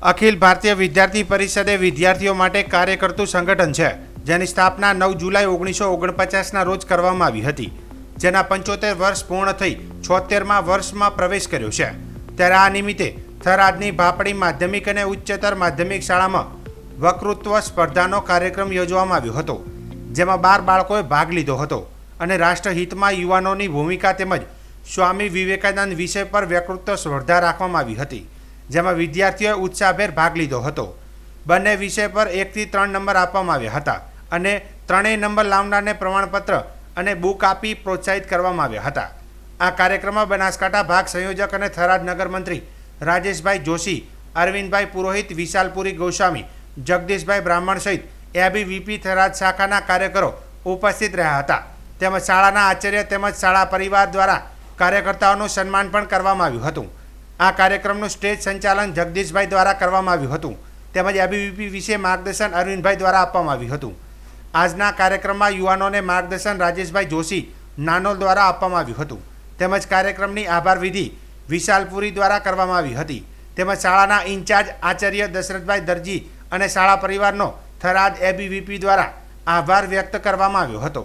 અખિલ ભારતીય વિદ્યાર્થી પરિષદ એ વિદ્યાર્થીઓ માટે કાર્ય કરતું સંગઠન છે, જેની સ્થાપના 9 જુલાઈ 1949ના રોજ કરવામાં આવી હતી, જેના 75 વર્ષ પૂર્ણ થઈ 76મા વર્ષમાં પ્રવેશ કર્યો છે. ત્યારે આ નિમિત્તે થરાદની ભાપડી માધ્યમિક અને ઉચ્ચતર માધ્યમિક શાળામાં વક્તૃત્વ સ્પર્ધાનો કાર્યક્રમ યોજવામાં આવ્યો હતો, જેમાં 12 બાળકોએ ભાગ લીધો હતો અને રાષ્ટ્રહિતમાં યુવાનોની ભૂમિકા તેમજ સ્વામી વિવેકાનંદ વિષય પર વક્તૃત્વ સ્પર્ધા રાખવામાં આવી હતી, જેમાં વિદ્યાર્થીઓએ ઉત્સાહભેર ભાગ લીધો હતો. બંને વિષય પર 1 થી 3 નંબર આપવામાં આવ્યા હતા અને ત્રણેય નંબર લાવનારને પ્રમાણપત્ર અને બુક આપી પ્રોત્સાહિત કરવામાં આવ્યા હતા. આ કાર્યક્રમમાં બનાસકાંઠા ભાગ સંયોજક અને થરાદ નગર મંત્રી રાજેશભાઈ જોશી, અરવિંદભાઈ પુરોહિત, વિશાલપુરી ગોસ્વામી, જગદીશભાઈ બ્રાહ્મણ સહિત એબીવીપી થરાદ શાખાના કાર્યકરો ઉપસ્થિત રહ્યા હતા. તેમજ શાળાના આચાર્ય તેમજ શાળા પરિવાર દ્વારા કાર્યકર્તાઓનું સન્માન પણ કરવામાં આવ્યું હતું. આ કાર્યક્રમનું સ્ટેજ સંચાલન જગદીશભાઈ દ્વારા કરવામાં આવ્યું હતું, તેમજ એબીવીપી વિશે માર્ગદર્શન અરવિંદભાઈ દ્વારા આપવામાં આવ્યું હતું. આજના કાર્યક્રમમાં યુવાનોને માર્ગદર્શન રાજેશભાઈ જોશી નાનોલ દ્વારા આપવામાં આવ્યું હતું, તેમજ કાર્યક્રમની આભાર વિધિ વિશાલપુરી દ્વારા કરવામાં આવી હતી. તેમજ શાળાના ઇન્ચાર્જ આચાર્ય દશરથભાઈ દરજી અને શાળા પરિવારનો થરાદ એબીવીપી દ્વારા આભાર વ્યક્ત કરવામાં આવ્યો હતો.